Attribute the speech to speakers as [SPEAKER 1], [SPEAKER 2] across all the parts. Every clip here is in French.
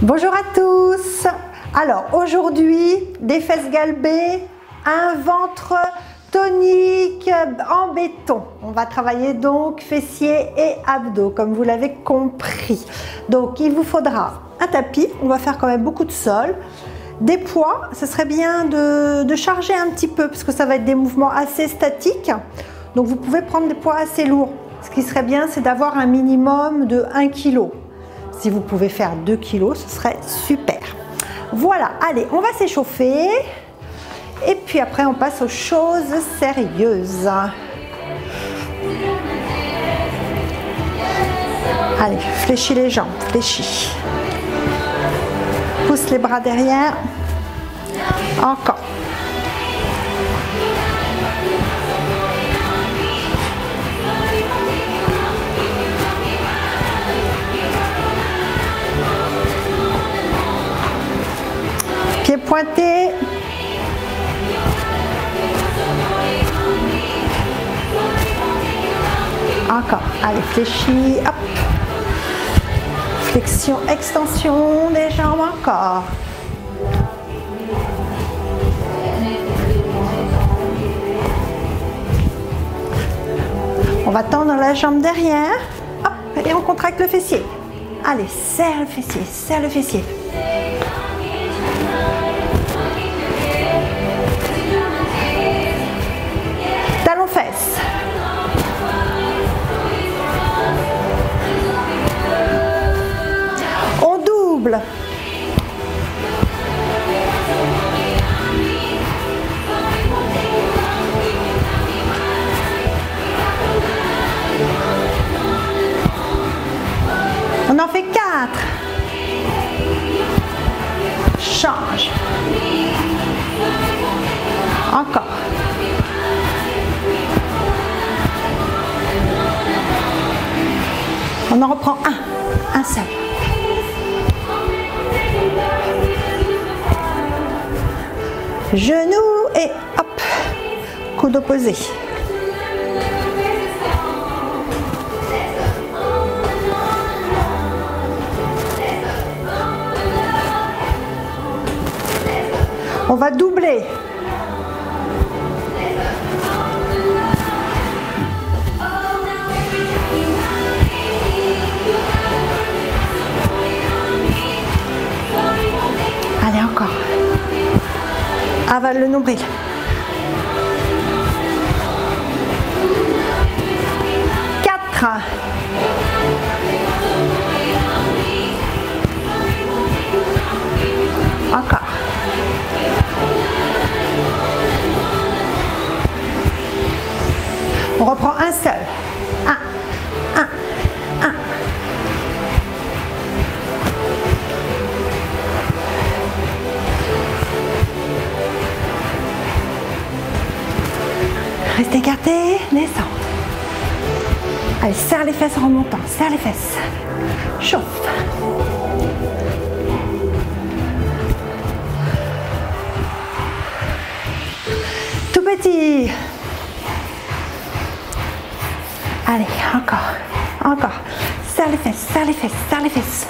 [SPEAKER 1] Bonjour à tous. Alors aujourd'hui, des fesses galbées, un ventre tonique en béton. On va travailler donc fessiers et abdos comme vous l'avez compris. Donc il vous faudra un tapis, on va faire quand même beaucoup de sol. Des poids, ce serait bien de charger un petit peu parce que ça va être des mouvements assez statiques. Donc vous pouvez prendre des poids assez lourds. Ce qui serait bien, c'est d'avoir un minimum de 1 kg. Si vous pouvez faire 2 kg, ce serait super. Voilà, allez, on va s'échauffer. Et puis après, on passe aux choses sérieuses. Allez, fléchis les jambes, fléchis. Pousse les bras derrière. Encore. Pieds pointés. Encore. Allez, fléchis. Hop. Flexion, extension des jambes encore. On va tendre la jambe derrière. Hop, et on contracte le fessier. Allez, serre le fessier, serre le fessier. Talons fesses. On double. On en fait 4. Change. Encore. On en reprend un seul. Genou et hop, coude opposé. On va doubler. Allez, encore. Avale le nombril. Quatre. Encore. On reprend un seul. Un. Restez écarté, descend. Allez, serre les fesses en remontant, serre les fesses. Chauffe. Tout petit. Allez, encore. Serre les fesses, serre les fesses, serre les fesses.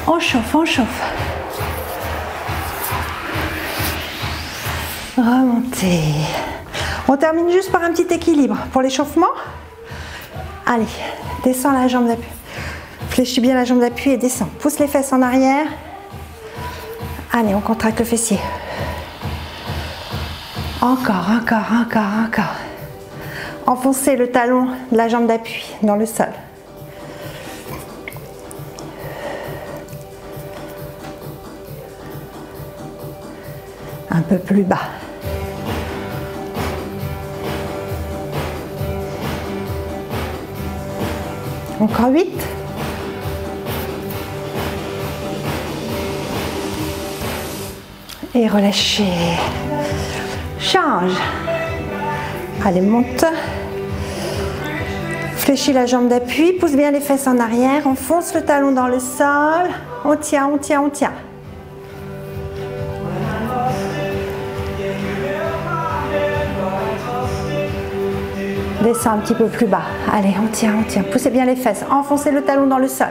[SPEAKER 1] On chauffe, on chauffe. Remontez. On termine juste par un petit équilibre pour l'échauffement. Allez, descends la jambe d'appui. Fléchis bien la jambe d'appui et descends. Pousse les fesses en arrière. Allez, on contracte le fessier. Encore. Enfoncez le talon de la jambe d'appui dans le sol. Un peu plus bas. Encore 8. Et relâchez. Change. Allez, monte. Fléchis la jambe d'appui, pousse bien les fesses en arrière, enfonce le talon dans le sol. On tient. Descends un petit peu plus bas. Allez, on tient. Poussez bien les fesses. Enfoncez le talon dans le sol.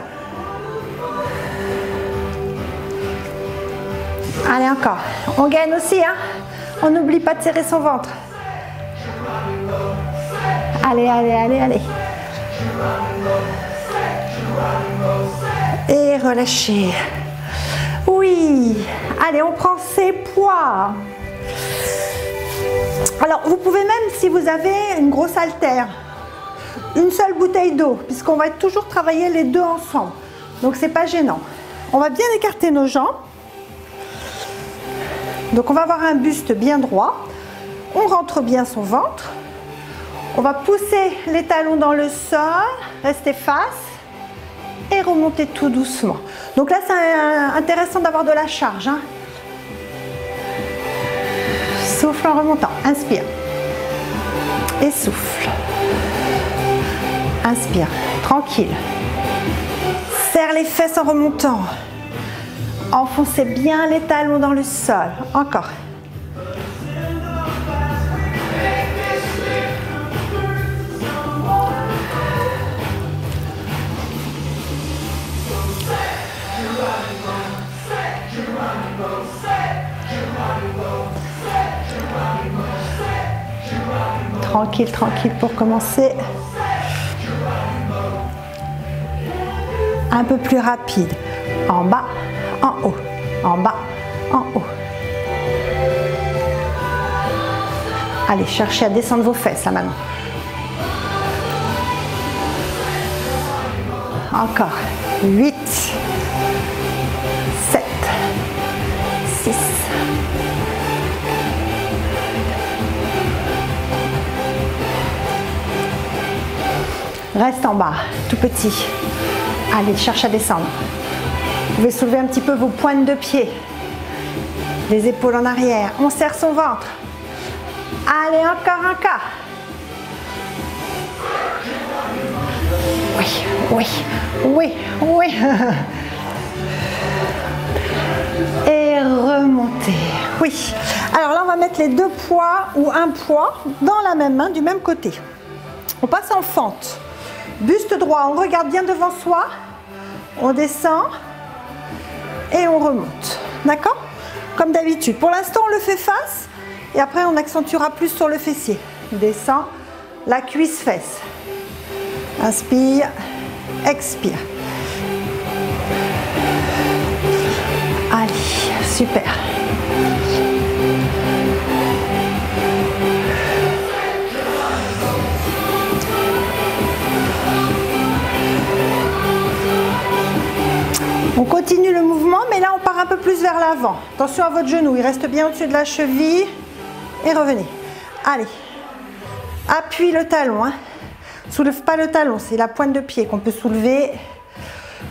[SPEAKER 1] Allez, encore. On gaine aussi, hein. On n'oublie pas de serrer son ventre. Allez, allez, allez, allez. Et relâchez. Oui. Allez, on prend ses poids. Alors, vous pouvez même, si vous avez une grosse haltère, une seule bouteille d'eau, puisqu'on va toujours travailler les deux ensemble. Donc, c'est pas gênant. On va bien écarter nos jambes. Donc, on va avoir un buste bien droit. On rentre bien son ventre. On va pousser les talons dans le sol, rester face et remonter tout doucement. Donc là, c'est intéressant d'avoir de la charge, hein. Souffle en remontant. Inspire. Et souffle. Inspire. Tranquille. Serre les fesses en remontant. Enfoncez bien les talons dans le sol. Encore. Tranquille, tranquille pour commencer. Un peu plus rapide. En bas, en haut. En bas, en haut. Allez, cherchez à descendre vos fesses là maintenant. Encore. 8, 7, 6. Reste en bas, tout petit. Allez, cherche à descendre. Vous pouvez soulever un petit peu vos pointes de pied. Les épaules en arrière. On serre son ventre. Allez, encore un cas. Oui, oui, oui, oui. Et remonter. Oui. Alors là, on va mettre les deux poids ou un poids dans la même main du même côté. On passe en fente. Buste droit, on regarde bien devant soi. On descend et on remonte. D'accord? Comme d'habitude. Pour l'instant, on le fait face et après, on accentuera plus sur le fessier. Descend, la cuisse-fesse. Inspire, expire. Allez, super. On continue le mouvement, mais là on part un peu plus vers l'avant. Attention à votre genou, il reste bien au-dessus de la cheville. Et revenez. Allez. Appuie le talon. Hein. Soulève pas le talon, c'est la pointe de pied qu'on peut soulever.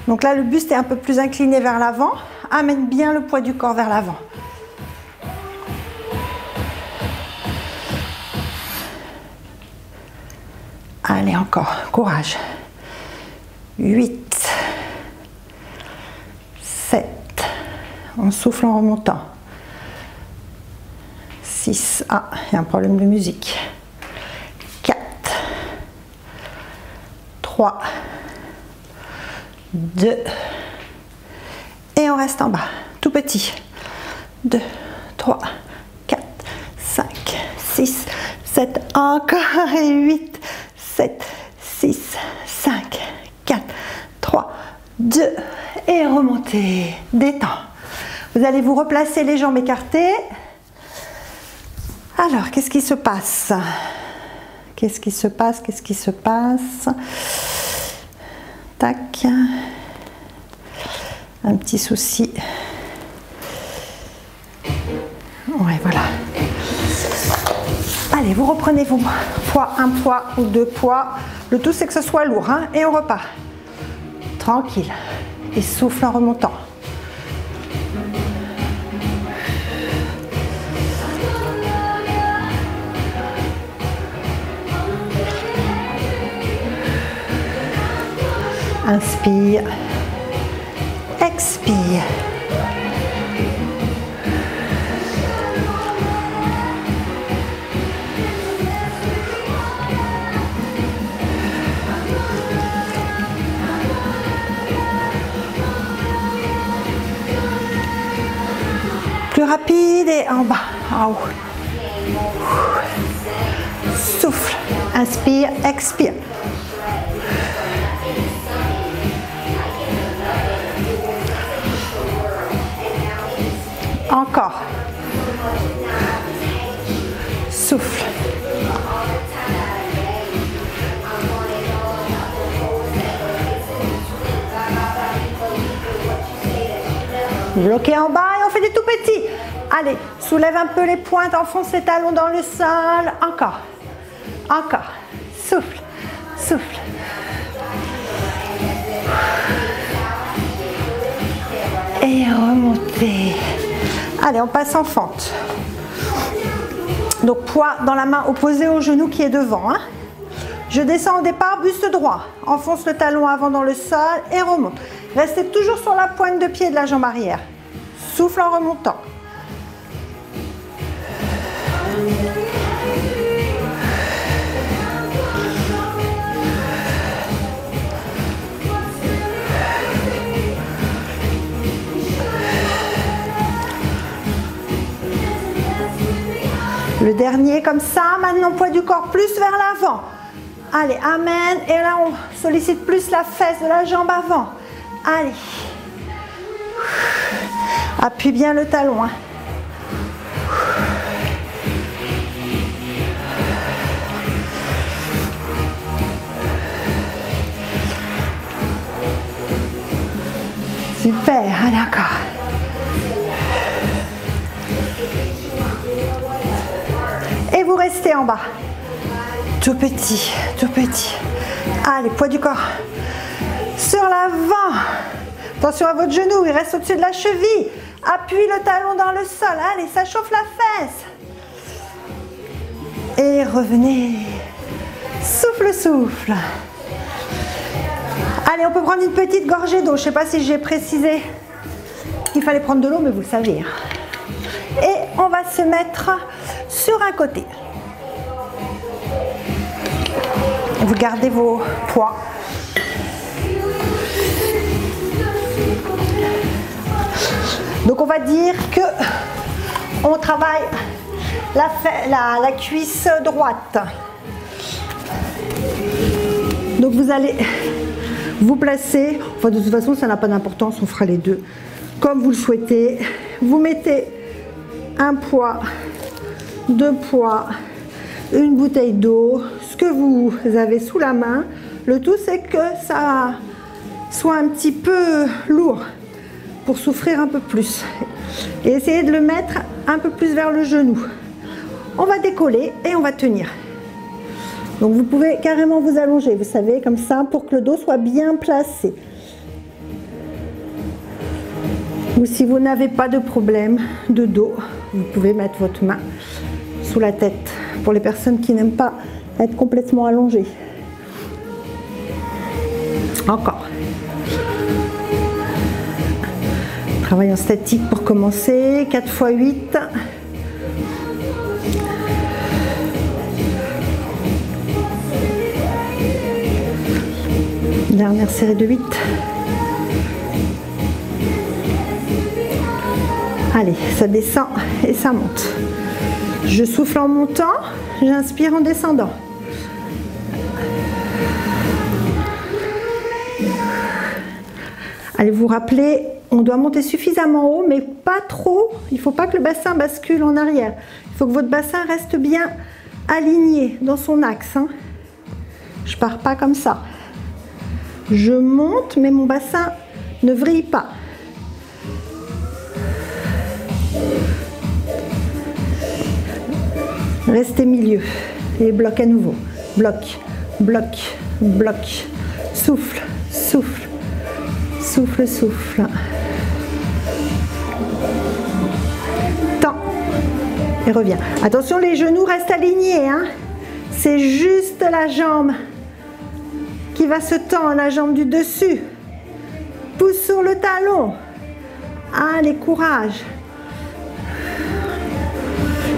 [SPEAKER 1] Donc là, le buste est un peu plus incliné vers l'avant. Amène bien le poids du corps vers l'avant. Allez, encore. Courage. 8. 7. On souffle en remontant. 6. Ah, il y a un problème de musique. 4. 3. 2. Et on reste en bas. Tout petit. 2, 3, 4, 5, 6, 7. Encore. Et 8, 7, 6, 5, 4, 3, 2. Et remontez. Détends. Vous allez vous replacer les jambes écartées. Alors, qu'est-ce qui se passe? Qu'est-ce qui se passe? Qu'est-ce qui se passe? Tac. Un petit souci. Ouais, voilà. Allez, vous reprenez vos poids, un poids ou deux poids. Le tout, c'est que ce soit lourd, hein, et on repart. Tranquille. Et souffle en remontant. Inspire, expire. Plus rapide et en bas, en haut. Souffle, inspire, expire. Encore. Souffle. Bloquez en bas et on fait des tout petits. Allez, soulève un peu les pointes, enfonce les talons dans le sol. Encore. Encore. Souffle. Souffle. Et remontez. Allez, on passe en fente. Donc poids dans la main opposée au genou qui est devant. Hein. Je descends au départ, buste droit. Enfonce le talon avant dans le sol et remonte. Restez toujours sur la pointe de pied de la jambe arrière. Souffle en remontant. Le dernier comme ça. Maintenant, poids du corps plus vers l'avant. Allez, amen. Et là, on sollicite plus la fesse de la jambe avant. Allez. Appuie bien le talon. Hein. Super, allez encore. Et vous restez en bas. Tout petit, tout petit. Allez, poids du corps. Sur l'avant. Attention à votre genou, il reste au-dessus de la cheville. Appuie le talon dans le sol. Allez, ça chauffe la fesse. Et revenez. Souffle, souffle. Allez, on peut prendre une petite gorgée d'eau. Je ne sais pas si j'ai précisé qu'il fallait prendre de l'eau, mais vous le savez. Et on va se mettre sur un côté. Vous gardez vos poids. Donc on va dire que on travaille la cuisse droite. Donc vous allez vous placer, enfin de toute façon ça n'a pas d'importance, on fera les deux comme vous le souhaitez. Vous mettez un poids, deux poids, une bouteille d'eau, ce que vous avez sous la main. Le tout c'est que ça soit un petit peu lourd pour souffrir un peu plus. Et essayez de le mettre un peu plus vers le genou. On va décoller et on va tenir. Donc vous pouvez carrément vous allonger, vous savez, comme ça, pour que le dos soit bien placé. Ou si vous n'avez pas de problème de dos, vous pouvez mettre votre main sous la tête, pour les personnes qui n'aiment pas être complètement allongées. Encore. Travail en statique pour commencer, 4 x 8. Dernière série de 8. Allez, ça descend et ça monte. Je souffle en montant, j'inspire en descendant. Allez, vous rappelez, on doit monter suffisamment haut, mais pas trop. Il ne faut pas que le bassin bascule en arrière. Il faut que votre bassin reste bien aligné dans son axe. Hein. Je ne pars pas comme ça. Je monte, mais mon bassin ne vrille pas. Restez milieu. Et bloc à nouveau. Bloc, bloc, bloc. Souffle, souffle. Souffle, souffle. Tends. Et reviens. Attention, les genoux restent alignés. Hein. C'est juste la jambe qui va se tendre, la jambe du dessus. Pousse sur le talon. Allez, courage.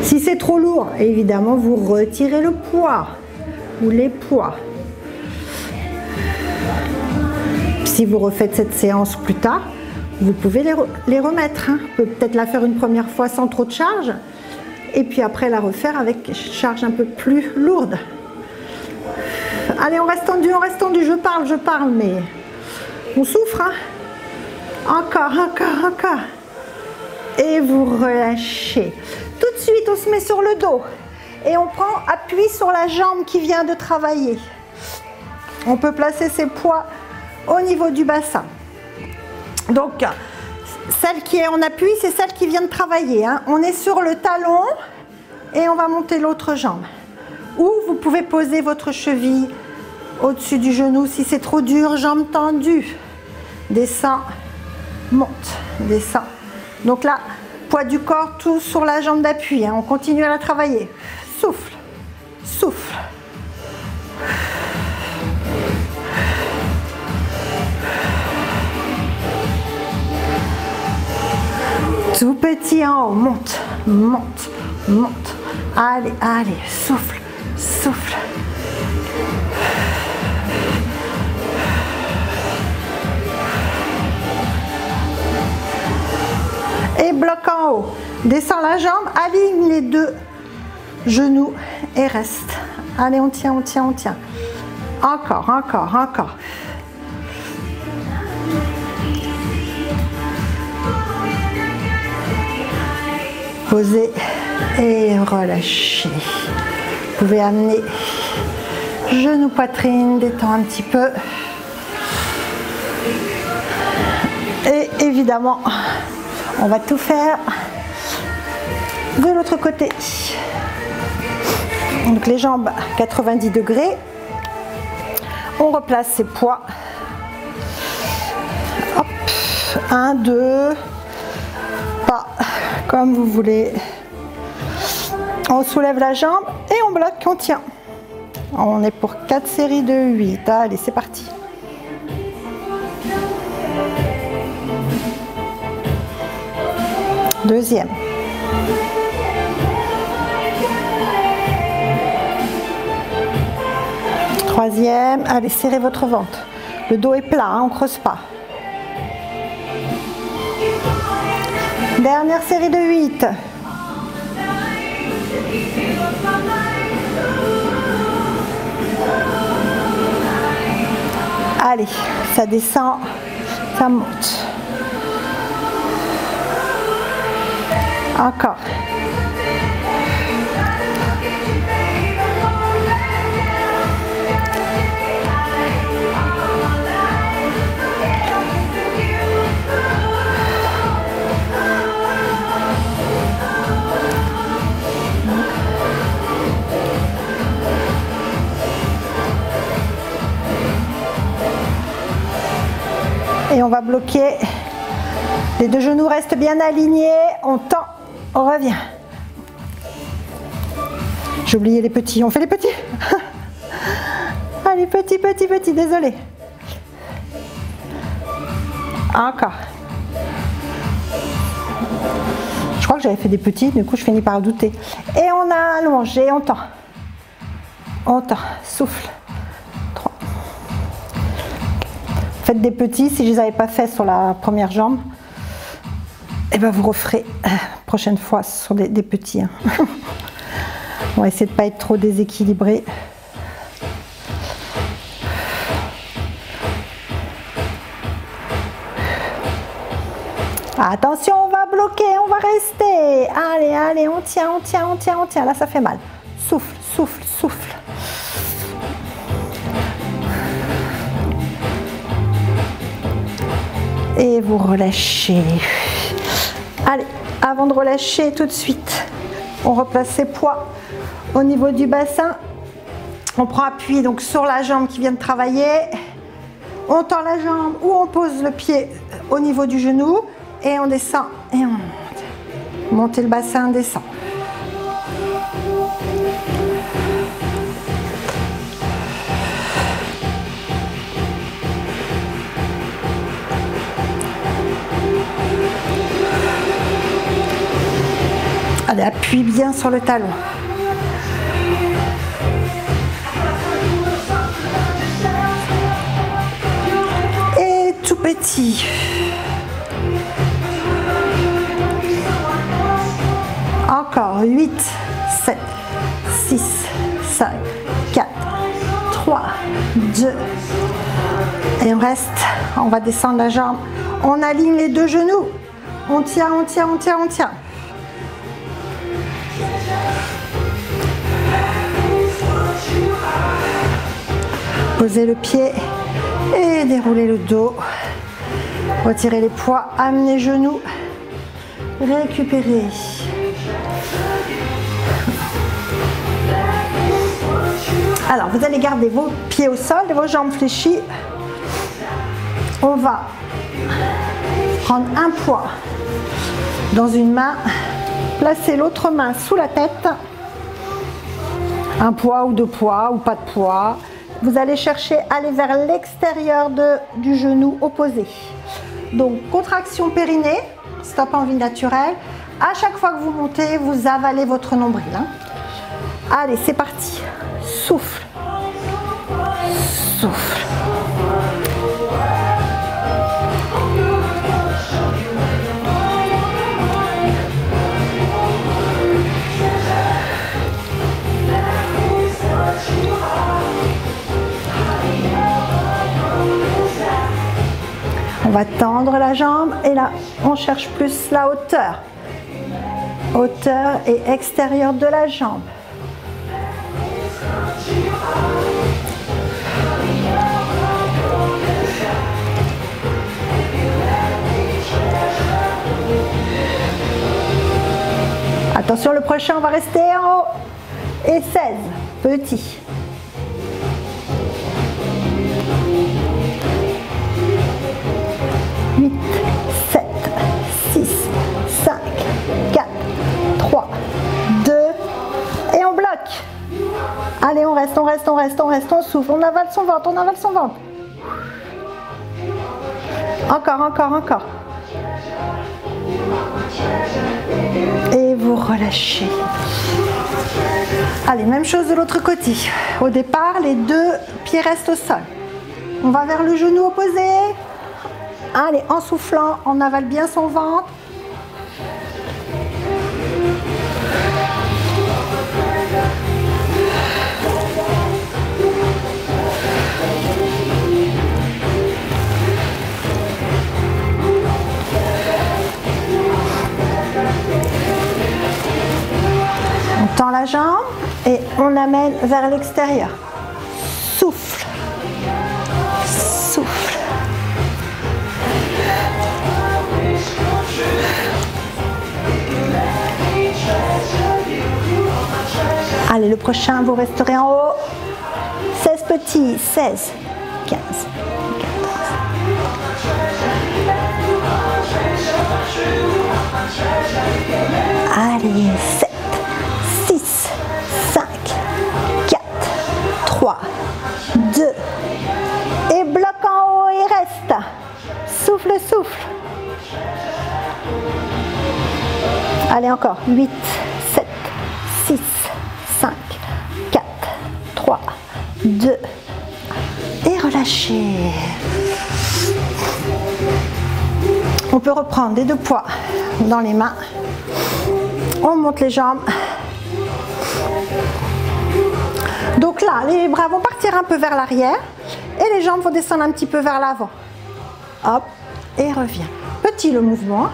[SPEAKER 1] Si c'est trop lourd, évidemment, vous retirez le poids ou les poids. Si vous refaites cette séance plus tard, vous pouvez les remettre. Hein. Vous pouvez peut-être la faire une première fois sans trop de charge. Et puis après la refaire avec charge un peu plus lourde. Allez, on reste tendu, on reste tendu. Je parle, mais on souffre. Hein. Encore, encore, encore. Et vous relâchez. Tout de suite, on se met sur le dos. Et on prend appui sur la jambe qui vient de travailler. On peut placer ses poids au niveau du bassin. Donc, celle qui est en appui, c'est celle qui vient de travailler. Hein. On est sur le talon et on va monter l'autre jambe. Ou vous pouvez poser votre cheville au-dessus du genou si c'est trop dur, jambe tendue. Descend, monte, descend. Donc là, poids du corps, tout sur la jambe d'appui. Hein. On continue à la travailler. Souffle, souffle. Tout petit en haut, monte, monte, monte. Allez, allez, souffle, souffle. Et bloc en haut. Descends la jambe, aligne les deux genoux et reste. Allez, on tient, on tient, on tient. Encore, encore, encore. Posez et relâchez. Vous pouvez amener genou, poitrine, détend un petit peu. Et évidemment, on va tout faire de l'autre côté. Donc les jambes 90 degrés. On replace ses poids. Hop, 1, 2, pas comme vous voulez. On soulève la jambe et on bloque, on tient. On est pour 4 séries de 8. Allez, c'est parti. Deuxième. Troisième. Allez, serrez votre ventre. Le dos est plat, hein, on ne creuse pas. Dernière série de 8. Allez, ça descend, ça monte. Encore. Et on va bloquer. Les deux genoux restent bien alignés. On tend, on revient. J'ai oublié les petits. On fait les petits. Allez, petits, petits, petits. Désolé. Encore. Je crois que j'avais fait des petits. Du coup, je finis par douter. Et on a allongé. On tend. On tend. Souffle. Faites des petits, si je ne les avais pas fait sur la première jambe, et ben vous referez prochaine fois sur des petits. Hein. On va essayer de ne pas être trop déséquilibré. Attention, on va bloquer, on va rester. Allez, allez, on tient, on tient, on tient, on tient. Là, ça fait mal. Souffle, souffle, souffle. Et vous relâchez. Allez, avant de relâcher tout de suite, on replace ses poids au niveau du bassin. On prend appui donc sur la jambe qui vient de travailler. On tend la jambe ou on pose le pied au niveau du genou et on descend et on monte. Montez le bassin, descend. Allez, appuie bien sur le talon. Et tout petit. encore 8, 7, 6, 5, 4, 3, 2. Et on reste, on va descendre la jambe. On aligne les deux genoux. On tient, on tient, on tient, on tient. Posez le pied et déroulez le dos. Retirez les poids, amenez les genoux. Récupérez. Alors, vous allez garder vos pieds au sol et vos jambes fléchies. On va prendre un poids dans une main, placer l'autre main sous la tête. Un poids ou deux poids ou pas de poids. Vous allez chercher à aller vers l'extérieur du genou opposé. Donc, contraction périnée, stop en vie naturelle. À chaque fois que vous montez, vous avalez votre nombril. Allez, c'est parti. Souffle. Souffle. On va tendre la jambe et là, on cherche plus la hauteur. Hauteur et extérieur de la jambe. Attention, le prochain, on va rester en haut. Et 16, petit. Allez, on reste, on reste, on reste, on reste, on souffle, on avale son ventre, on avale son ventre. Encore, encore, encore. Et vous relâchez. Allez, même chose de l'autre côté. Au départ, les deux pieds restent au sol. On va vers le genou opposé. Allez, en soufflant, on avale bien son ventre. On tend la jambe et on amène vers l'extérieur. Souffle. Souffle. Allez, le prochain, vous resterez en haut. 16 petits, 16, 15, 14. Allez, 7, 6, 5, 4, 3, 2. Et bloc en haut et reste. Souffle, souffle. Allez, encore. 8, 7, 6, 5, 4, 3, 2. Et relâchez. On peut reprendre les deux poids dans les mains. On monte les jambes. Donc là, les bras vont partir un peu vers l'arrière et les jambes vont descendre un petit peu vers l'avant. Hop, et revient. Petit le mouvement.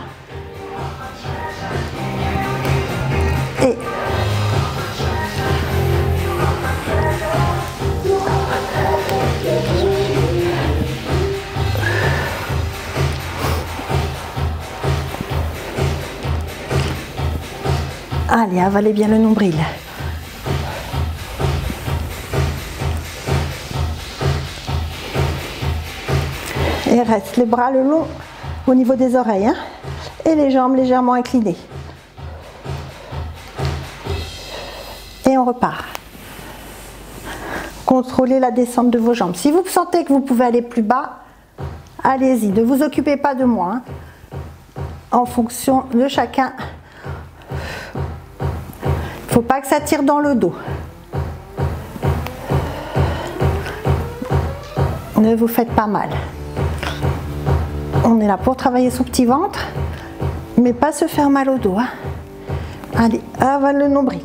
[SPEAKER 1] Et allez, avalez bien le nombril. Et reste les bras le long au niveau des oreilles, hein, et les jambes légèrement inclinées. Et on repart. Contrôlez la descente de vos jambes. Si vous sentez que vous pouvez aller plus bas, allez-y. Ne vous occupez pas de moi. Hein. En fonction de chacun. Il ne faut pas que ça tire dans le dos. Ne vous faites pas mal. On est là pour travailler son petit ventre, mais pas se faire mal au dos. Hein. Allez, avale le nombril.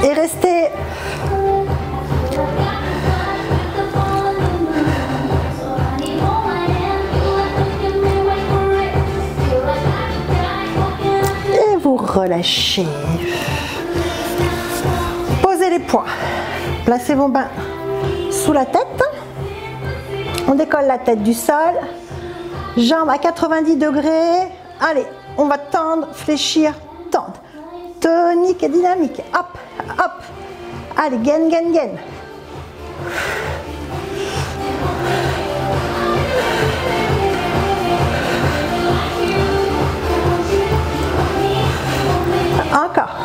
[SPEAKER 1] Et restez. Et vous relâchez. Posez les poids. Placez vos mains sous la tête. On décolle la tête du sol. Jambes à 90 degrés. Allez, on va tendre, fléchir, tendre. Tonique et dynamique. Hop, hop. Allez, gain, gain, gain. Encore.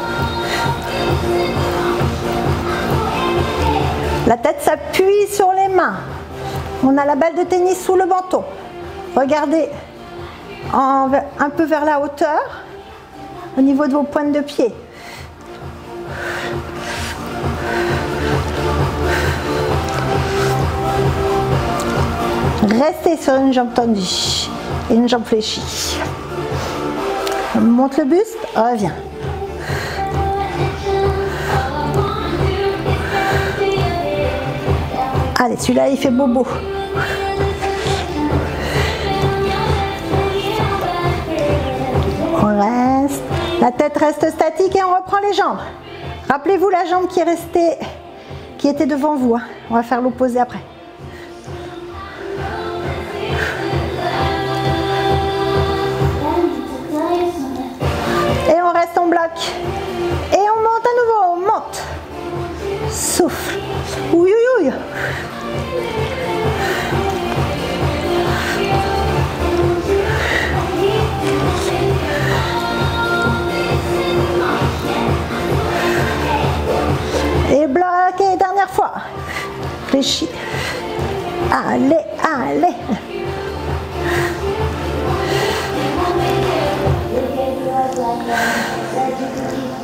[SPEAKER 1] La tête s'appuie sur les mains. On a la balle de tennis sous le menton. Regardez un peu vers la hauteur, au niveau de vos pointes de pied. Restez sur une jambe tendue et une jambe fléchie. On monte le buste, reviens. Allez, celui-là, il fait bobo. On reste. La tête reste statique et on reprend les jambes. Rappelez-vous la jambe qui est restée, qui était devant vous. On va faire l'opposé après. Et on reste en bloc. Et on monte à nouveau. On monte. Souffle. Oui, oui, oui. Et bloc, et dernière fois. Fléchis. Allez, allez.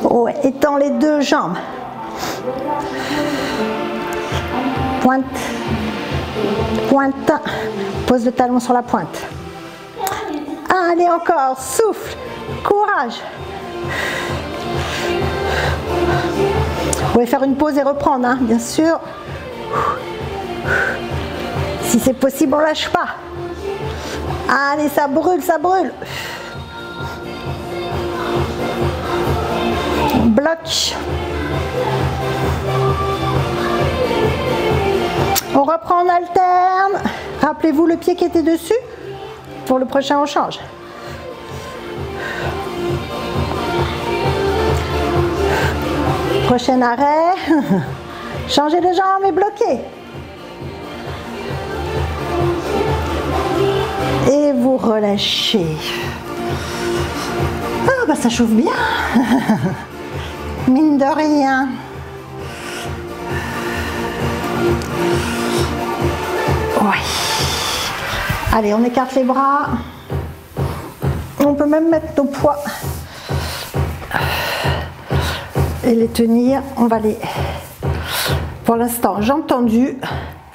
[SPEAKER 1] Ouais, étends les deux jambes. Pointe, pointe, pose le talon sur la pointe. Allez encore, souffle, courage. Vous pouvez faire une pause et reprendre, hein, bien sûr. Si c'est possible, on ne lâche pas. Allez, ça brûle, ça brûle. Bloc. On reprend, on alterne. Rappelez-vous le pied qui était dessus. Pour le prochain, on change. Prochain arrêt. Changez de jambe et bloquez. Et vous relâchez. Ah bah ça chauffe bien. Mine de rien. Oui. Allez, on écarte les bras. On peut même mettre nos poids et les tenir. On va les... Pour l'instant, jambes tendues,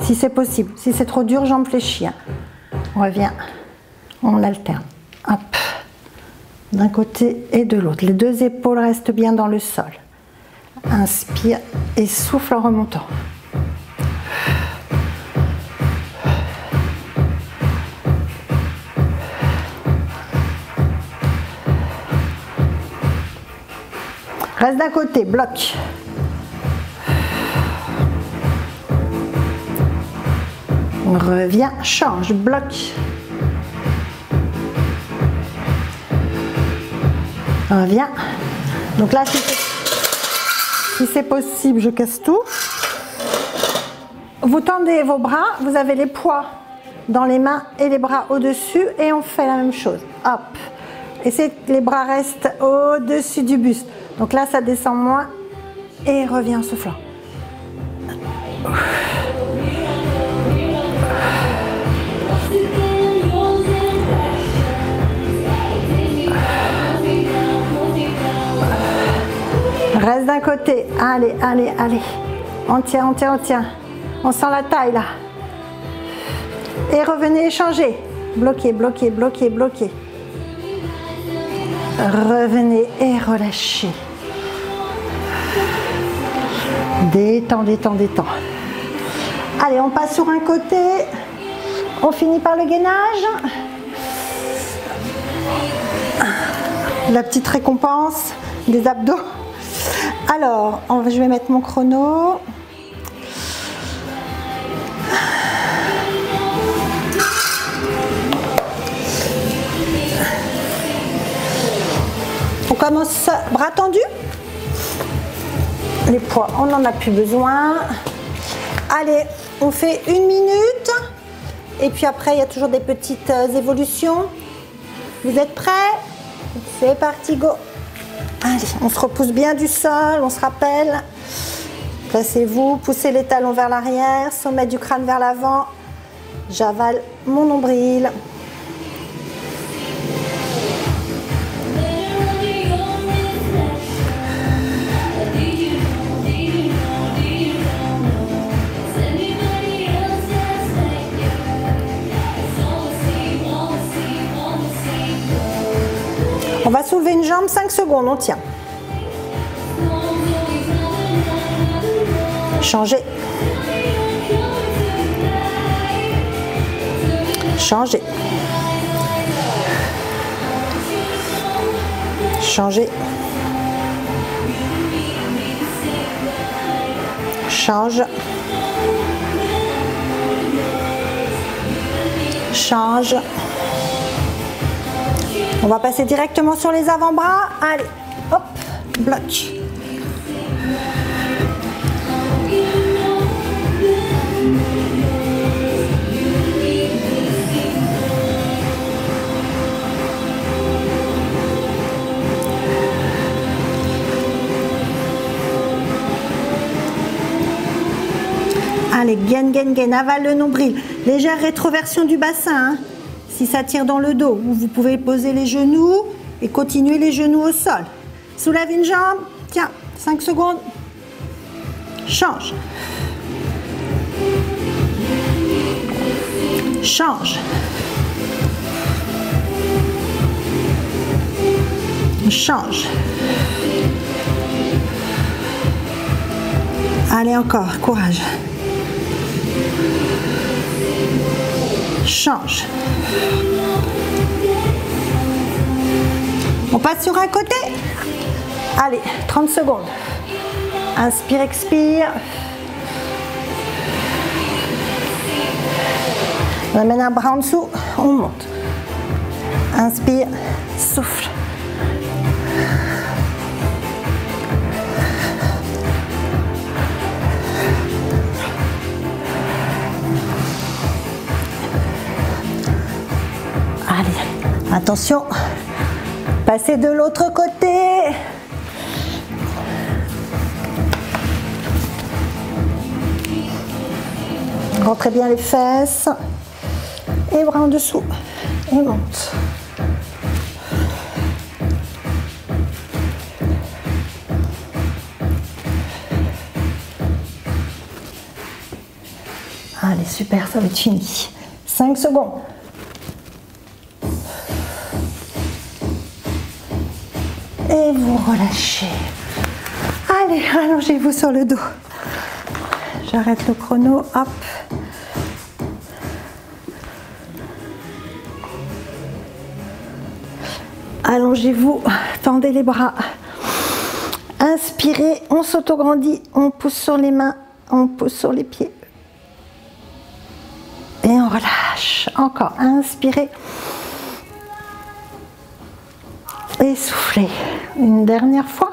[SPEAKER 1] si c'est possible. Si c'est trop dur, jambes fléchies. On revient, on alterne. Hop. D'un côté et de l'autre. Les deux épaules restent bien dans le sol. Inspire et souffle en remontant. Reste d'un côté, bloc. On revient, change, bloc. On revient. Donc là, si c'est possible, je casse tout. Vous tendez vos bras, vous avez les poids dans les mains et les bras au-dessus et on fait la même chose. Hop. Essayez que les bras restent au-dessus du buste. Donc là, ça descend moins et revient en soufflant. Reste d'un côté. Allez, allez, allez. On tient, on tient, on tient. On sent la taille là. Et revenez échanger. Bloquez, bloquez, bloquez, bloquez. Revenez et relâchez. Détends, détends, détends. Allez, on passe sur un côté. On finit par le gainage. La petite récompense des abdos. Alors, je vais mettre mon chrono. On commence bras tendus. Les poids, on n'en a plus besoin. Allez, on fait 1 minute. Et puis après, il y a toujours des petites évolutions. Vous êtes prêts? C'est parti, go! Allez, on se repousse bien du sol, on se rappelle. Placez-vous, poussez les talons vers l'arrière, sommet du crâne vers l'avant. J'avale mon nombril. On va soulever une jambe, 5 secondes, on tient. Changez. Changez. Changez. Change. Change. On va passer directement sur les avant-bras. Allez, hop, bloc. Allez, gaine, gaine, gaine, avale le nombril. Légère rétroversion du bassin, hein. Si ça tire dans le dos, vous pouvez poser les genoux et continuer les genoux au sol. Soulève une jambe, tiens, 5 secondes. Change. Change. Change. Allez encore, courage. Change. On passe sur un côté. Allez, 30 secondes. Inspire, expire. On amène un bras en dessous, on monte. Inspire, souffle. Allez, attention, passez de l'autre côté. Rentrez bien les fesses et bras en dessous. On monte. Allez, super, ça va être fini. 5 secondes. Et vous relâchez. Allez, allongez-vous sur le dos. J'arrête le chrono, hop. Allongez-vous, tendez les bras. Inspirez, on s'autograndit, on pousse sur les mains, on pousse sur les pieds. Et on relâche. Encore, inspirez. Et soufflez. Une dernière fois.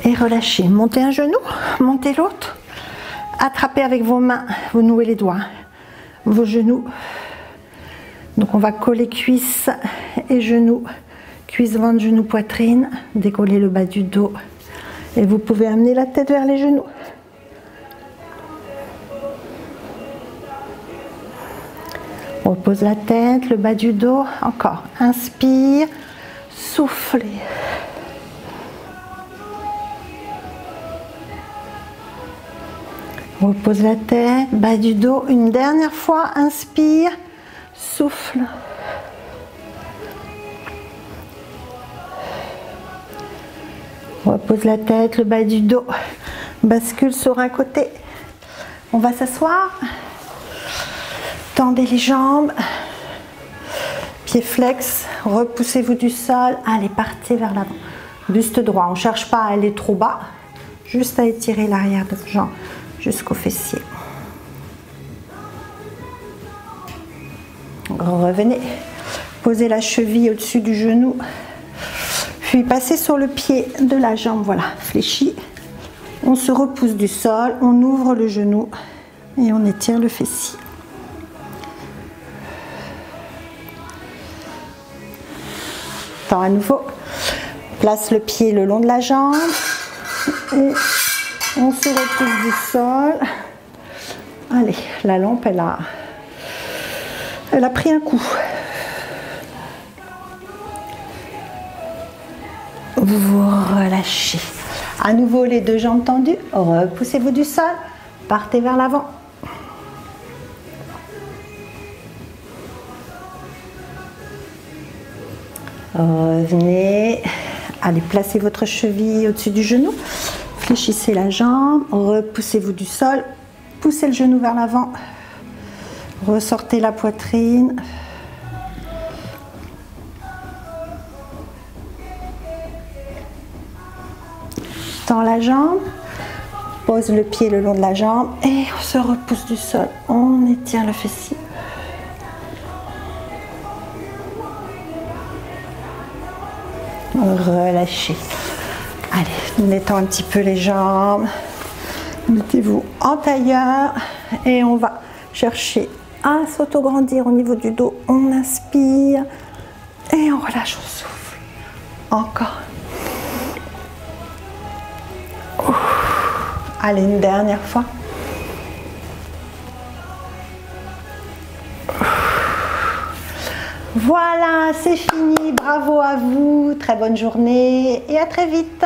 [SPEAKER 1] Et relâchez. Montez un genou, montez l'autre. Attrapez avec vos mains, vous nouez les doigts, vos genoux. Donc on va coller cuisse et genoux, cuisse, ventre, genou, poitrine. Décoller le bas du dos. Et vous pouvez amener la tête vers les genoux. On repose la tête, le bas du dos. Encore. Inspire, soufflez. repose la tête, bas du dos. Une dernière fois, inspire, souffle. Repose la tête, le bas du dos. Bascule sur un côté. On va s'asseoir. Tendez les jambes. Pieds flex. Repoussez-vous du sol. Allez, partez vers l'avant. Buste droit. On ne cherche pas à aller trop bas. Juste à étirer l'arrière de vos jambes jusqu'au fessier. Revenez. Posez la cheville au-dessus du genou. Puis passez sur le pied de la jambe. Voilà, fléchi. On se repousse du sol. On ouvre le genou et on étire le fessier. Temps à nouveau. Place le pied le long de la jambe. Et on se repousse du sol. Allez, la lampe, elle a pris un coup. Vous relâchez. À nouveau, les deux jambes tendues. Repoussez-vous du sol. Partez vers l'avant. Revenez. Allez, placez votre cheville au-dessus du genou. Fléchissez la jambe. Repoussez-vous du sol. Poussez le genou vers l'avant. Ressortez la poitrine. Tends la jambe. Pose le pied le long de la jambe. Et on se repousse du sol. On étire le fessier. Relâchez. Allez, nettoie un petit peu les jambes. Mettez-vous en tailleur. Et on va chercher à s'auto-grandir au niveau du dos. On inspire. Et on relâche, on souffle. Encore. Allez, une dernière fois. Voilà, c'est fini. Bravo à vous. Très bonne journée et à très vite.